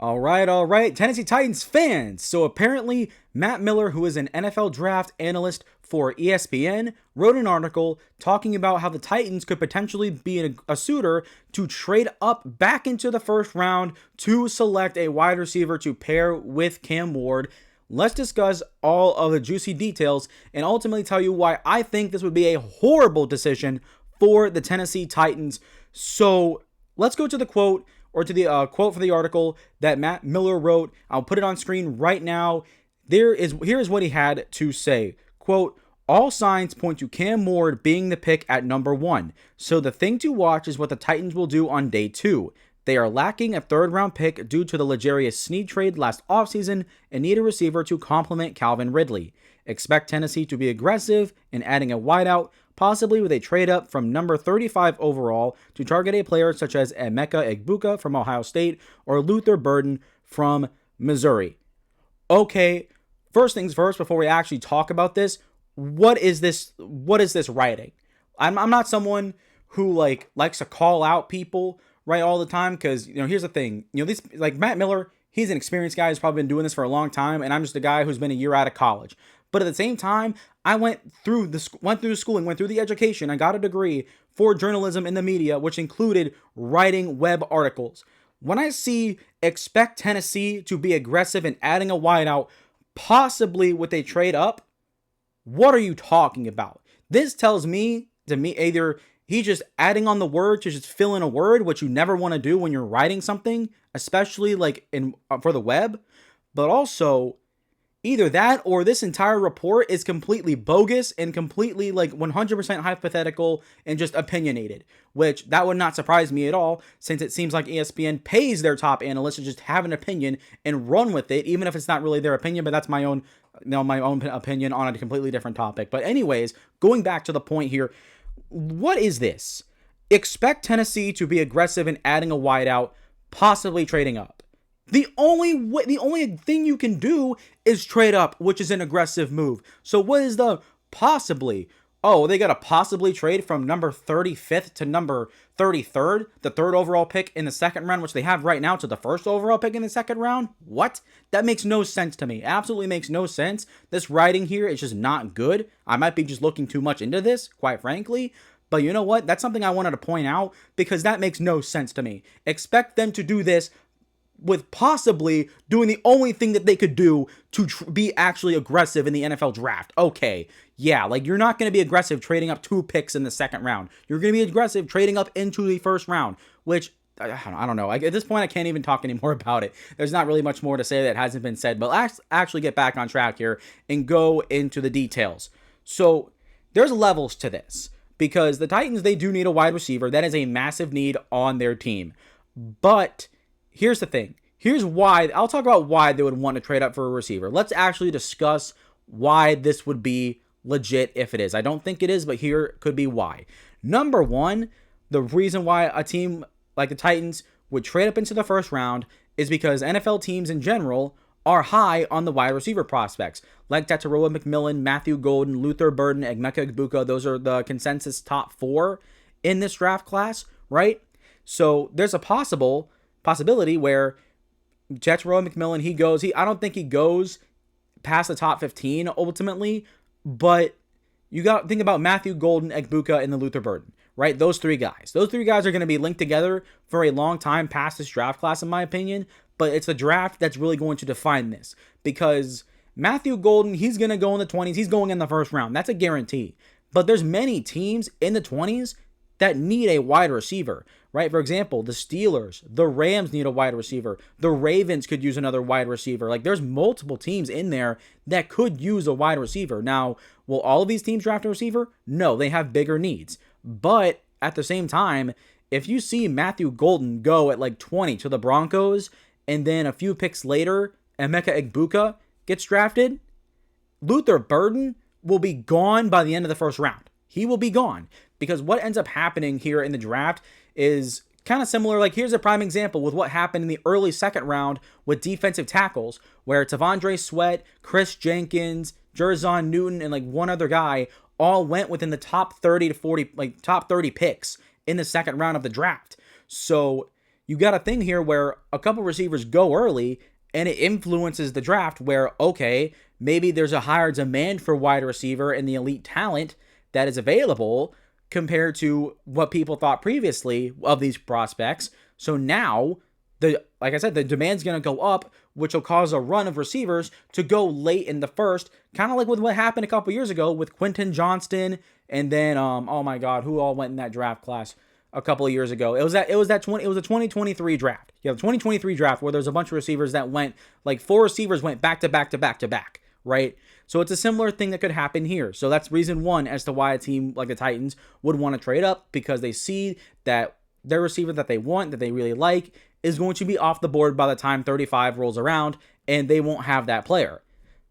All right, Tennessee Titans fans. So apparently, Matt Miller, who is an NFL draft analyst for ESPN, wrote an article talking about how the Titans could potentially be a suitor to trade up back into the first round to select a wide receiver to pair with Cam Ward. Let's discuss all of the juicy details and ultimately tell you why I think this would be a horrible decision for the Tennessee Titans. So let's go to the quote or to the quote for the article that Matt Miller wrote. I'll put it on screen right now. Here is what he had to say. Quote, all signs point to Cam Ward being the pick at number 1. So the thing to watch is what the Titans will do on day 2. They are lacking a third-round pick due to the L'Jarius Sneed trade last offseason and need a receiver to complement Calvin Ridley. Expect Tennessee to be aggressive in adding a wideout, possibly with a trade-up from number 35 overall to target a player such as Emeka Egbuka from Ohio State or Luther Burden from Missouri. Okay, first things first, before we actually talk about this, what is this writing? I'm not someone who likes to call out people right all the time, because here's the thing, this, like, Matt Miller, he's an experienced guy who's probably been doing this for a long time, and I'm just a guy who's been a year out of college. But at the same time, I went through the schooling, went through the education. I got a degree for journalism in the media, which included writing web articles. When I see expect Tennessee to be aggressive in adding a wideout, possibly with a trade up, what are you talking about? This tells me, either he's just adding on the word to just fill in a word, which you never want to do when you're writing something, especially for the web, but also either that or this entire report is completely bogus and completely 100% hypothetical and just opinionated, which that would not surprise me at all, since it seems like ESPN pays their top analysts to just have an opinion and run with it, even if it's not really their opinion, but that's my own opinion on a completely different topic. But anyways, going back to the point here, what is this? Expect Tennessee to be aggressive in adding a wideout, possibly trading up. The only thing you can do is trade up, which is an aggressive move. So what is the possibly? Oh, they got to possibly trade from number 35th to number 33rd, the third overall pick in the second round, which they have right now, to the first overall pick in the second round? What? That makes no sense to me. Absolutely makes no sense. This writing here is just not good. I might be just looking too much into this, quite frankly. But you know what? That's something I wanted to point out, because that makes no sense to me. Expect them to do this with possibly doing the only thing that they could do to be actually aggressive in the NFL draft. Okay, yeah, you're not going to be aggressive trading up 2 picks in the second round. You're going to be aggressive trading up into the first round, which I don't know. At this point, I can't even talk anymore about it. There's not really much more to say that hasn't been said, but let's actually get back on track here and go into the details. So there's levels to this, because the Titans, they do need a wide receiver. That is a massive need on their team. But here's the thing. Here's why. I'll talk about why they would want to trade up for a receiver. Let's actually discuss why this would be legit if it is. I don't think it is, but here could be why. Number one, the reason why a team like the Titans would trade up into the first round is because NFL teams in general are high on the wide receiver prospects, like Tataroa McMillan, Matthew Golden, Luther Burden, Emeka Egbuka. Those are the consensus top 4 in this draft class, right? So there's a possibility where Tataroa McMillan, I don't think he goes past the top 15 ultimately, but you got to think about Matthew Golden, Egbuka, and the Luther Burden, right? Those 3 guys. Those 3 guys are going to be linked together for a long time past this draft class, in my opinion, but it's the draft that's really going to define this, because Matthew Golden, he's going to go in the 20s. He's going in the first round. That's a guarantee. But there's many teams in the 20s that need a wide receiver, right? For example, the Steelers, the Rams need a wide receiver. The Ravens could use another wide receiver. There's multiple teams in there that could use a wide receiver. Now, will all of these teams draft a receiver? No, they have bigger needs. But at the same time, if you see Matthew Golden go at 20 to the Broncos, and then a few picks later, Emeka Egbuka gets drafted, Luther Burden will be gone by the end of the first round. He will be gone. Because what ends up happening here in the draft is kind of similar. Here's a prime example with what happened in the early second round with defensive tackles, where Tavondre Sweat, Chris Jenkins, Jerzon Newton, and one other guy all went within the top 30 to 40, top 30 picks in the second round of the draft. So you got a thing here where a couple receivers go early and it influences the draft where, okay, maybe there's a higher demand for wide receiver and the elite talent that is available compared to what people thought previously of these prospects. So now, like I said, the demand's going to go up, which will cause a run of receivers to go late in the first, kind of like with what happened a couple years ago with Quentin Johnston, and then oh my God, who all went in that draft class a couple of years ago? It was a 2023 draft. Yeah, the 2023 draft where there's a bunch of receivers that went, like 4 receivers went back to back to back to back, right? So it's a similar thing that could happen here. So that's reason one as to why a team like the Titans would want to trade up, because they see that their receiver that they want, that they really like, is going to be off the board by the time 35 rolls around, and they won't have that player.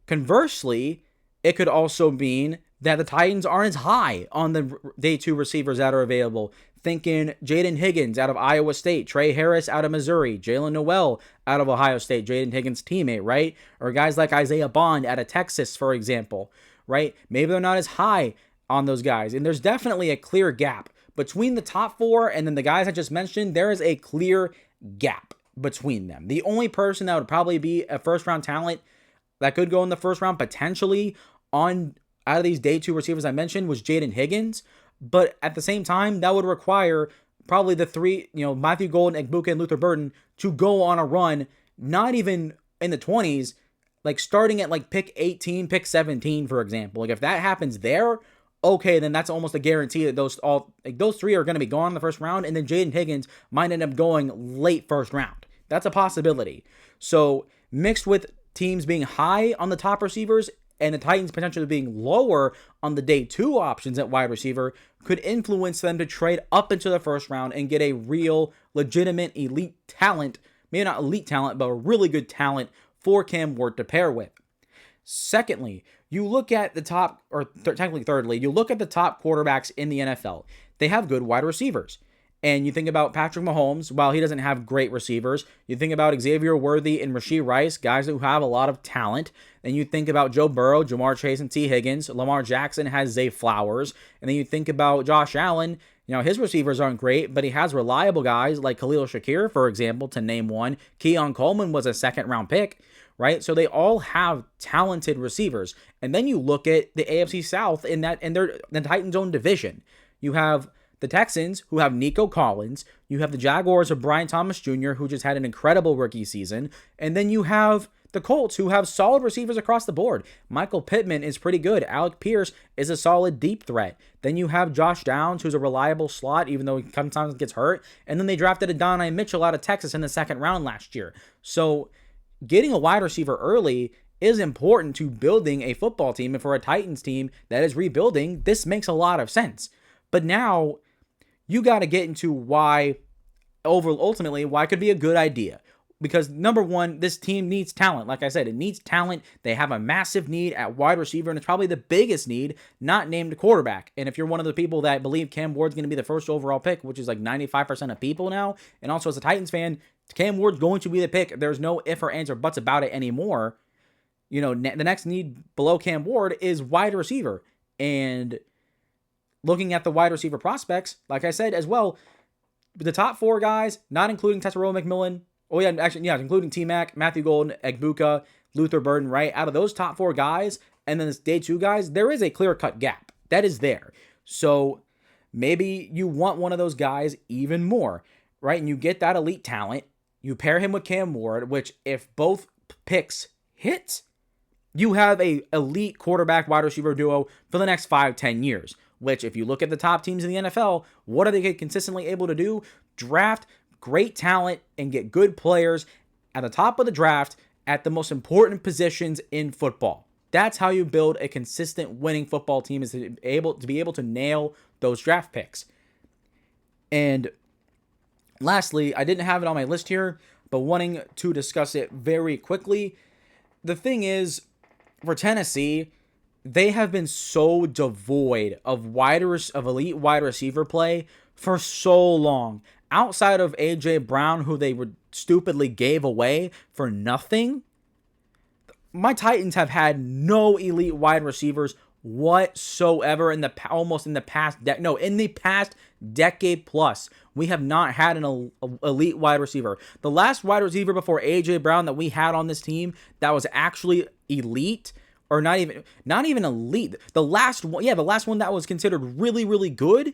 Conversely, it could also mean that the Titans aren't as high on the day 2 receivers that are available. Thinking Jaden Higgins out of Iowa State, Trey Harris out of Missouri, Jalen Noel out of Ohio State, Jaden Higgins' teammate, right? Or guys like Isaiah Bond out of Texas, for example, right? Maybe they're not as high on those guys. And there's definitely a clear gap between the top 4 and then the guys I just mentioned. There is a clear gap between them. The only person that would probably be a first-round talent that could go in the first round potentially out of these day 2 receivers I mentioned was Jaden Higgins. But at the same time, that would require probably the 3, Matthew Golden, Egbuka, and Luther Burden to go on a run, not even in the 20s, like starting at like pick 18, pick 17, for example. Like if that happens there, okay, then that's almost a guarantee that those 3 are going to be gone in the first round, and then Jaden Higgins might end up going late first round. That's a possibility. So mixed with teams being high on the top receivers and the Titans potentially being lower on the day 2 options at wide receiver could influence them to trade up into the first round and get a real, legitimate, elite talent, maybe not elite talent, but a really good talent for Cam Ward to pair with. Secondly, you look at the top, or technically thirdly, you look at the top quarterbacks in the NFL. They have good wide receivers. And you think about Patrick Mahomes, while he doesn't have great receivers. You think about Xavier Worthy and Rashee Rice, guys who have a lot of talent. Then you think about Joe Burrow, Jamar Chase, and T. Higgins. Lamar Jackson has Zay Flowers. And then you think about Josh Allen. His receivers aren't great, but he has reliable guys like Khalil Shakir, for example, to name one. Keon Coleman was a second-round pick, right? So they all have talented receivers. And then you look at the AFC South in the Titans' own division. You have the Texans, who have Nico Collins. You have the Jaguars of Brian Thomas Jr., who just had an incredible rookie season. And then you have the Colts, who have solid receivers across the board. Michael Pittman is pretty good. Alec Pierce is a solid deep threat. Then you have Josh Downs, who's a reliable slot, even though he sometimes gets hurt. And then they drafted Adonai Mitchell out of Texas in the second round last year. So getting a wide receiver early is important to building a football team. And for a Titans team that is rebuilding, this makes a lot of sense. But now you got to get into why it could be a good idea. Because number one, this team needs talent. Like I said, it needs talent. They have a massive need at wide receiver, and it's probably the biggest need, not named quarterback. And if you're one of the people that believe Cam Ward's going to be the first overall pick, which is like 95% of people now, and also as a Titans fan, Cam Ward's going to be the pick. There's no if or ands or buts about it anymore. The next need below Cam Ward is wide receiver. And looking at the wide receiver prospects, like I said as well, the top 4 guys, not including Tetairoa McMillan, including T-Mac, Matthew Golden, Egbuka, Luther Burden, right? Out of those top 4 guys, and then this day 2 guys, there is a clear-cut gap. That is there. So maybe you want one of those guys even more, right? And you get that elite talent. You pair him with Cam Ward, which if both picks hit, you have a elite quarterback wide receiver duo for the next 5-10 years. Which, if you look at the top teams in the NFL, what are they consistently able to do? Draft great talent and get good players at the top of the draft at the most important positions in football. That's how you build a consistent winning football team, is to be able to nail those draft picks. And lastly, I didn't have it on my list here, but wanting to discuss it very quickly. The thing is, for Tennessee, they have been so devoid of elite wide receiver play for so long. Outside of A.J. Brown, who they stupidly gave away for nothing, my Titans have had no elite wide receivers whatsoever in the past decade plus, we have not had an elite wide receiver. The last wide receiver before A.J. Brown that we had on this team that was actually elite, or not even elite. The last one that was considered really, really good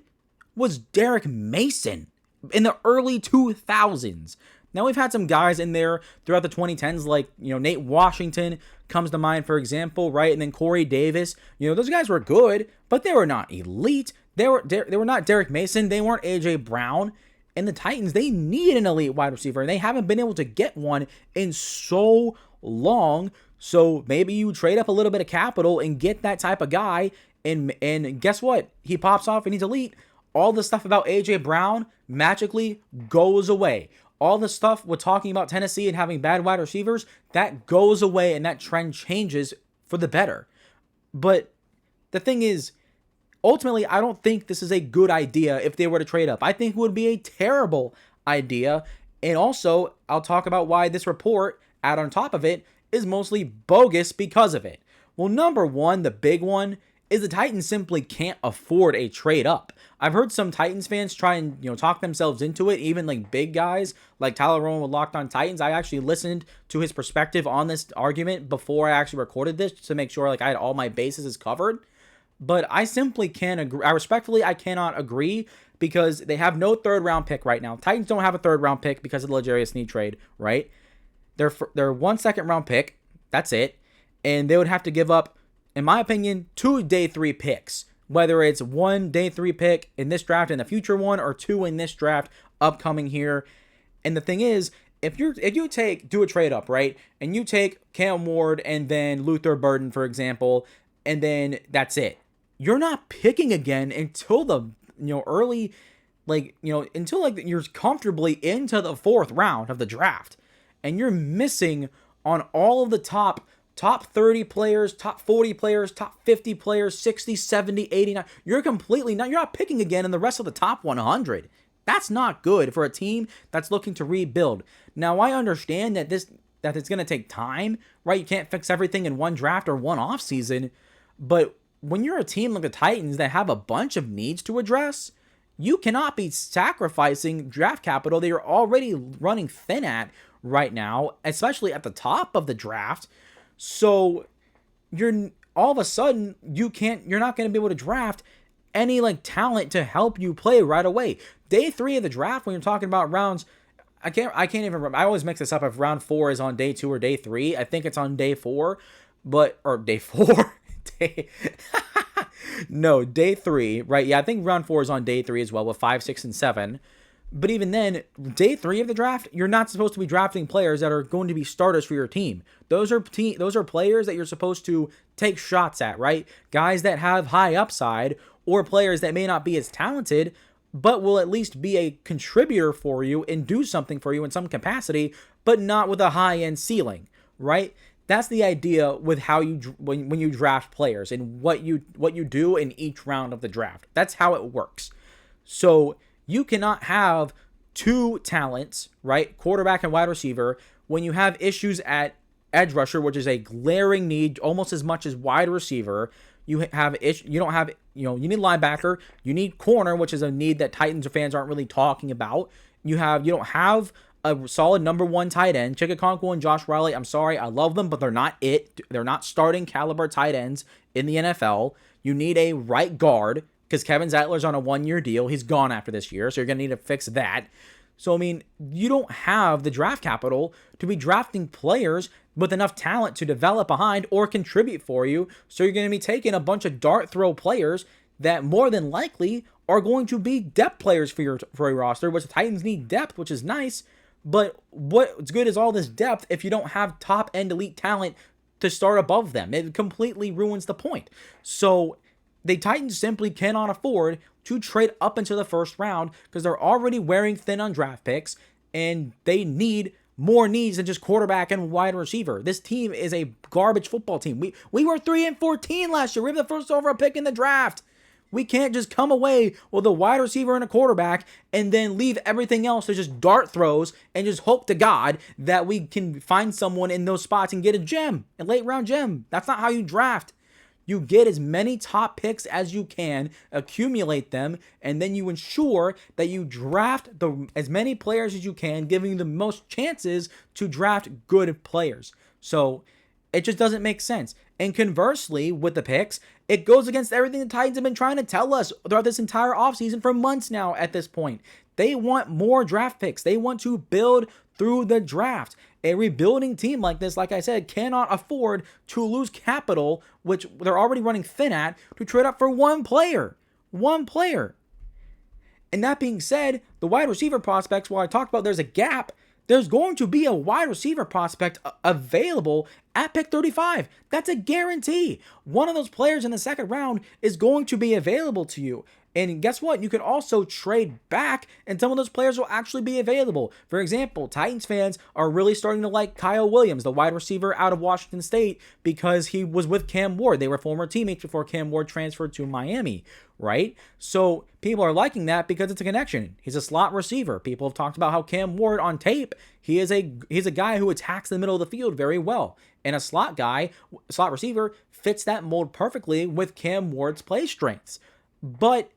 was Derek Mason in the early 2000s. Now, we've had some guys in there throughout the 2010s, like, Nate Washington comes to mind, for example, right? And then Corey Davis. Those guys were good, but they were not elite. They were not Derek Mason. They weren't A.J. Brown. And the Titans, they need an elite wide receiver, and they haven't been able to get one in so long. So maybe you trade up a little bit of capital and get that type of guy, and guess what? He pops off and he's elite. All the stuff about A.J. Brown magically goes away. All the stuff we're talking about Tennessee and having bad wide receivers, that goes away, and that trend changes for the better. But the thing is, ultimately, I don't think this is a good idea if they were to trade up. I think it would be a terrible idea. And also, I'll talk about why this report, add on top of it, is mostly bogus because of it. Well, number one, the big one, is the Titans simply can't afford a trade up. I've heard some Titans fans try and talk themselves into it, even like big guys like Tyler Rowan with Locked On Titans. I actually listened to his perspective on this argument before I actually recorded this to make sure I had all my bases covered. But I simply can't agree. I cannot agree because they have no third round pick right now. Titans don't have a third round pick because of the L'Jarius Sneed trade, right? They're 1 second round pick. That's it. And they would have to give up, in my opinion, 2 day 3 picks. Whether it's 1 day 3 pick in this draft and the future one, or 2 in this draft upcoming here. And the thing is, if you do a trade up, right, and you take Cam Ward and then Luther Burden, for example, and then that's it. You're not picking again until the early, until you're comfortably into the 4th round of the draft, and you're missing on all of the top 30 players, top 40 players, top 50 players, 60, 70, 89. You're not picking again in the rest of the top 100. That's not good for a team that's looking to rebuild. Now, I understand that it's going to take time, right? You can't fix everything in one draft or one offseason, but when you're a team like the Titans that have a bunch of needs to address, you cannot be sacrificing draft capital that you're already running thin at right now, especially at the top of the draft. So you're all of a sudden you're not going to be able to draft any talent to help you play right away. Day 3 of the draft, when you're talking about rounds, I can't even remember. I always mix this up if round 4 is on day 2 or day 3. I think it's on day 4, or day 4. No, day 3, right? Yeah, I think round 4 is on day 3 as well with 5, 6, and 7. But even then, day 3 of the draft, you're not supposed to be drafting players that are going to be starters for your team. Those are players that you're supposed to take shots at, right? Guys that have high upside, or players that may not be as talented, but will at least be a contributor for you and do something for you in some capacity, but not with a high-end ceiling, right? That's the idea with how when you draft players and what you do in each round of the draft. That's how it works. So you cannot have 2 talents, right? Quarterback and wide receiver, when you have issues at edge rusher, which is a glaring need almost as much as wide receiver. You need linebacker, you need corner, which is a need that Titans fans aren't really talking about. You don't have a solid number 1 tight end. Chig Okonkwo and Josh Riley, I'm sorry, I love them, but they're not it. They're not starting caliber tight ends in the NFL. You need a right guard, because Kevin Zeitler's on a 1-year deal. He's gone after this year, so you're going to need to fix that. So, I mean, you don't have the draft capital to be drafting players with enough talent to develop behind or contribute for you. So you're going to be taking a bunch of dart throw players that more than likely are going to be depth players for your roster, which the Titans need depth, which is nice. But what's good is all this depth if you don't have top-end elite talent to start above them. It completely ruins the point. So the Titans simply cannot afford to trade up into the 1st round because they're already wearing thin on draft picks, and they need more needs than just quarterback and wide receiver. This team is a garbage football team. We were 3-14 last year. We have the first overall pick in the draft. We can't just come away with a wide receiver and a quarterback and then leave everything else to just dart throws and just hope to God that we can find someone in those spots and get a late round gem. That's not how you draft. You get as many top picks as you can, accumulate them, and then you ensure that you draft as many players as you can, giving you the most chances to draft good players. So it just doesn't make sense. And conversely, with the picks, it goes against everything the Titans have been trying to tell us throughout this entire offseason for months now at this point. They want more draft picks. They want to build through the draft. A rebuilding team like this, like I said, cannot afford to lose capital, which they're already running thin at, to trade up for one player. One player. And that being said, the wide receiver prospects, while I talked about there's a gap, there's going to be a wide receiver prospect available at pick 35. That's a guarantee. One of those players in the second round is going to be available to you. And guess what? You can also trade back and some of those players will actually be available. For example, Titans fans are really starting to like Kyle Williams, the wide receiver out of Washington State, because he was with Cam Ward. They were former teammates before Cam Ward transferred to Miami, right? So people are liking that because it's a connection. He's a slot receiver. People have talked about how Cam Ward on tape, he's a guy who attacks the middle of the field very well. And a slot receiver fits that mold perfectly with Cam Ward's play strengths. But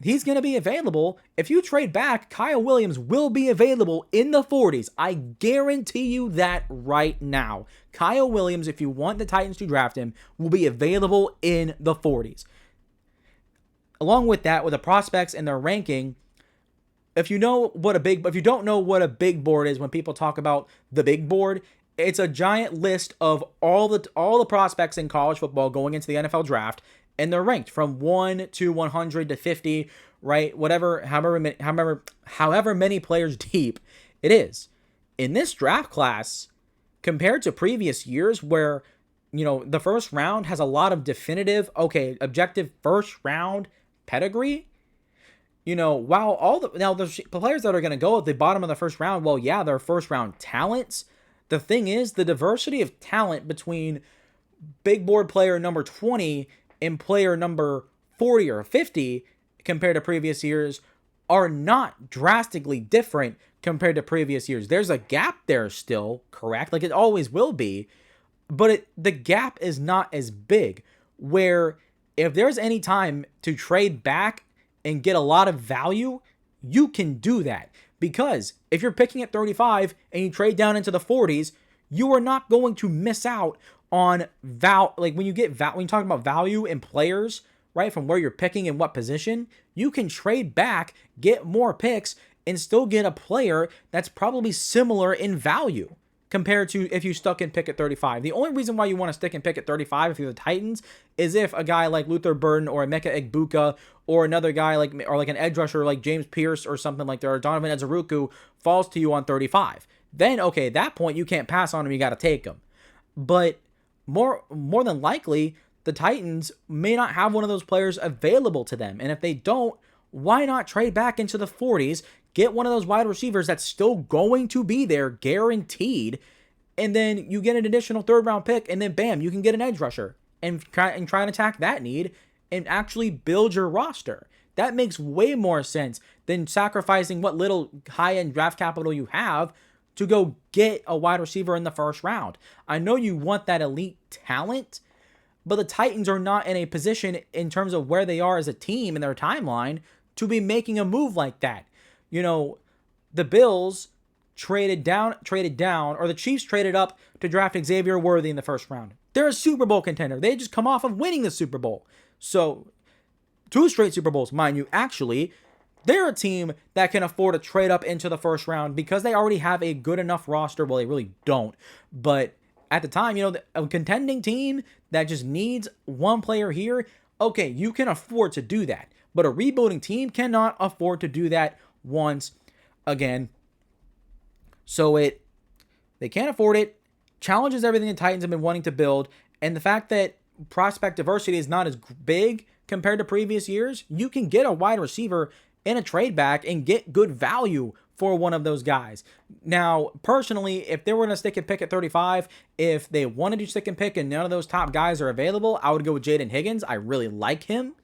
he's going to be available. If you trade back, Kyle Williams will be available in the 40s. I guarantee you that right now. Kyle Williams, if you want the Titans to draft him, will be available in the 40s. Along with that, with the prospects and their ranking, if you don't know what a big board is, when people talk about the big board, it's a giant list of all the prospects in college football going into the NFL draft. And they're ranked from 1 to 100 to 50, right? However many players deep it is. In this draft class, compared to previous years where, the first round has a lot of definitive, objective first round pedigree, while the players that are going to go at the bottom of the first round, well, yeah, they're first round talents. The thing is, the diversity of talent between big board player number 20 and player number 40 or 50 compared to previous years are not drastically different compared to previous years. There's a gap there still, correct? Like it always will be, but the gap is not as big, where if there's any time to trade back and get a lot of value, you can do that. Because if you're picking at 35 and you trade down into the 40s, you are not going to miss out on when you talk about value in players, right, from where you're picking and what position, you can trade back, get more picks, and still get a player that's probably similar in value compared to if you stuck and pick at 35. The only reason why you want to stick and pick at 35 if you're the Titans is if a guy like Luther Burden or Emeka Egbuka or another guy like an edge rusher like James Pierce or something like that, or Donovan Ezeruku falls to you on 35. Then, at that point, you can't pass on him. You got to take him. But more than likely, the Titans may not have one of those players available to them. And if they don't, why not trade back into the 40s, get one of those wide receivers that's still going to be there, guaranteed, and then you get an additional third-round pick, and then bam, you can get an edge rusher and try and attack that need and actually build your roster. That makes way more sense than sacrificing what little high-end draft capital you have to go get a wide receiver in the first round. I know you want that elite talent, but the Titans are not in a position in terms of where they are as a team in their timeline to be making a move like that. The Bills traded down, or the Chiefs traded up to draft Xavier Worthy in the first round. They're a Super Bowl contender. They just come off of winning the Super Bowl. So, 2 straight Super Bowls, mind you, actually. They're a team that can afford to trade up into the first round because they already have a good enough roster. Well, they really don't. But at the time, a contending team that just needs one player here, you can afford to do that. But a rebuilding team cannot afford to do that once again. So they can't afford it. Challenges everything the Titans have been wanting to build. And the fact that prospect diversity is not as big compared to previous years, you can get a wide receiver in a trade back and get good value for one of those guys. Now, personally, if they were going to stick and pick at 35, if they wanted to stick and pick and none of those top guys are available, I would go with Jaden Higgins. I really like him.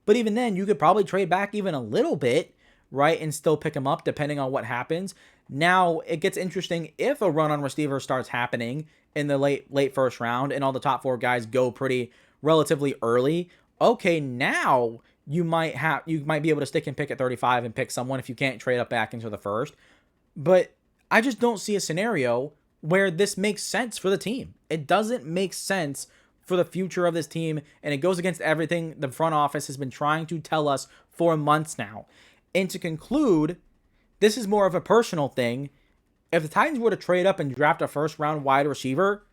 But even then, you could probably trade back even a little bit, right, and still pick him up depending on what happens. Now, it gets interesting if a run on receiver starts happening in the late first round and all the top 4 guys go pretty relatively early, okay, now you might be able to stick and pick at 35 and pick someone if you can't trade up back into the first. But I just don't see a scenario where this makes sense for the team. It doesn't make sense for the future of this team, and it goes against everything the front office has been trying to tell us for months now. And to conclude, this is more of a personal thing. If the Titans were to trade up and draft a first-round wide receiver,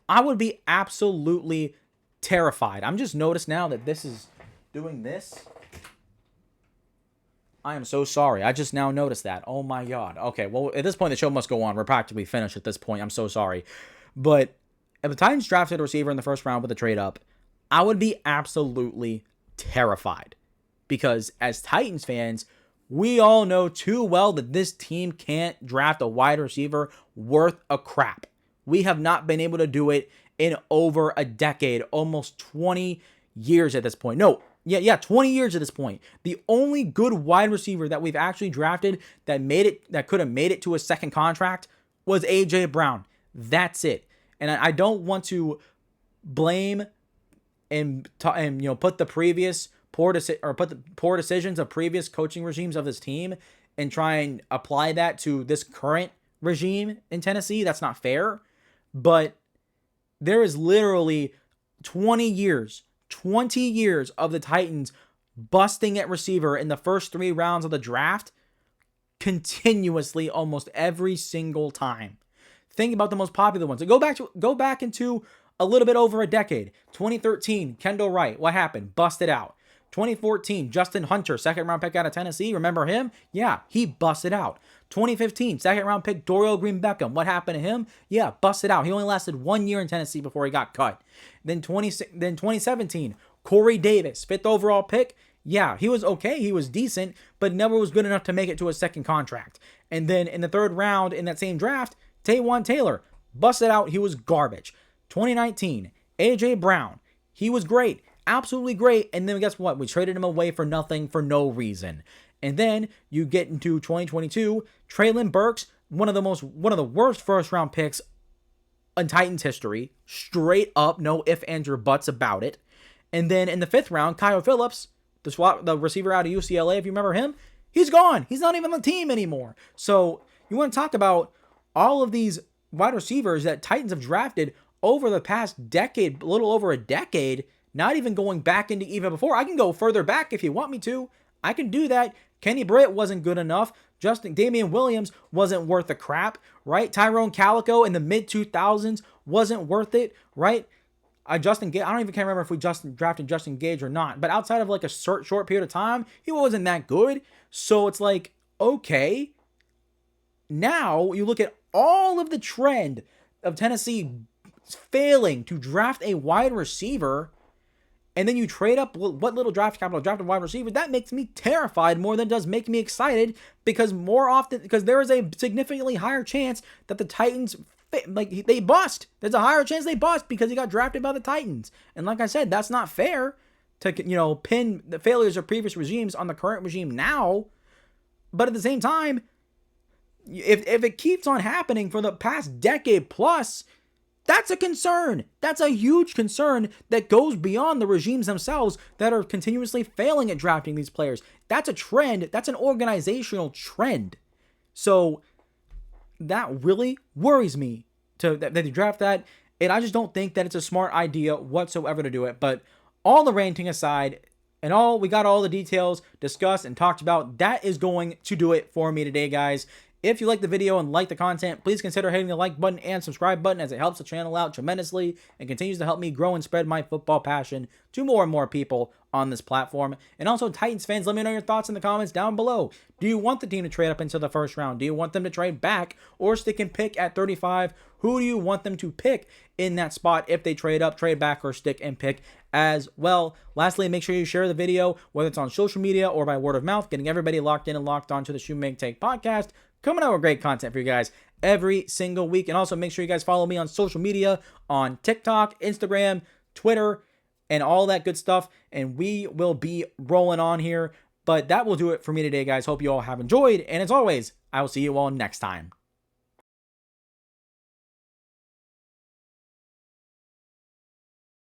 I would be absolutely terrified. I'm just noticed now that this is doing this. I am so sorry. I just now noticed that. Oh my God. Okay, well, at this point, the show must go on. We're practically finished at this point. I'm so sorry. But if the Titans drafted a receiver in the first round with a trade up, I would be absolutely terrified. Because as Titans fans, we all know too well that this team can't draft a wide receiver worth a crap. We have not been able to do it in over a decade, almost 20 years at this point. 20 years at this point. The only good wide receiver that we've actually drafted that could have made it to a second contract was AJ Brown. That's it. And I don't want to blame and put the previous poor decisions of previous coaching regimes of this team and try and apply that to this current regime in Tennessee. That's not fair. But there is literally 20 years of the Titans busting at receiver in the first 3 rounds of the draft continuously almost every single time. Think about the most popular ones. Go back into a little bit over a decade. 2013, Kendall Wright. What happened? Busted out. 2014, Justin Hunter, second-round pick out of Tennessee. Remember him? Yeah, he busted out. 2015, second-round pick Dorial Green-Beckham. What happened to him? Yeah, busted out. He only lasted 1 year in Tennessee before he got cut. Then 2017, Corey Davis, 5th overall pick. Yeah, he was okay. He was decent, but never was good enough to make it to a second contract. And then in the 3rd round in that same draft, Taywan Taylor, busted out. He was garbage. 2019, AJ Brown. He was great. Absolutely great. And then guess what? We traded him away for nothing for no reason. And then you get into 2022, Treylon Burks, one of the worst first round picks in Titans history. Straight up, no ifs, ands, or buts about it. And then in the 5th round, Kyle Phillips, the receiver out of UCLA, if you remember him, he's gone. He's not even on the team anymore. So you want to talk about all of these wide receivers that Titans have drafted over the past decade, a little over a decade, not even going back into even before. I can go further back if you want me to. I can do that. Kenny Britt wasn't good enough. Damian Williams wasn't worth a crap, right? Tyrone Calico in the mid-2000s wasn't worth it, right? Justin Gage, I don't even can't remember if we drafted Justin Gage or not, but outside of like a short period of time, he wasn't that good. So it's like, okay, now you look at all of the trend of Tennessee failing to draft a wide receiver, and then you trade up what little draft capital draft a wide receiver. That makes me terrified more than it does make me excited, because there is a significantly higher chance that the Titans they bust. There's a higher chance they bust because he got drafted by the Titans. And like I said, that's not fair to pin the failures of previous regimes on the current regime now. But at the same time, if it keeps on happening for the past decade plus, that's a concern. That's a huge concern that goes beyond the regimes themselves that are continuously failing at drafting these players. That's a trend. That's an organizational trend. So that really worries me that they draft that. And I just don't think that it's a smart idea whatsoever to do it. But all the ranting aside, and we got all the details discussed and talked about, that is going to do it for me today, guys. If you like the video and like the content, please consider hitting the like button and subscribe button, as it helps the channel out tremendously and continues to help me grow and spread my football passion to more and more people on this platform. And also, Titans fans, let me know your thoughts in the comments down below. Do you want the team to trade up into the first round? Do you want them to trade back or stick and pick at 35? Who do you want them to pick in that spot if they trade up, trade back, or stick and pick as well? Lastly, make sure you share the video, whether it's on social media or by word of mouth, getting everybody locked in and locked on to the Shoe Make Take podcast. Coming out with great content for you guys every single week. And also make sure you guys follow me on social media, on TikTok, Instagram, Twitter, and all that good stuff. And we will be rolling on here. But that will do it for me today, guys. Hope you all have enjoyed. And as always, I will see you all next time.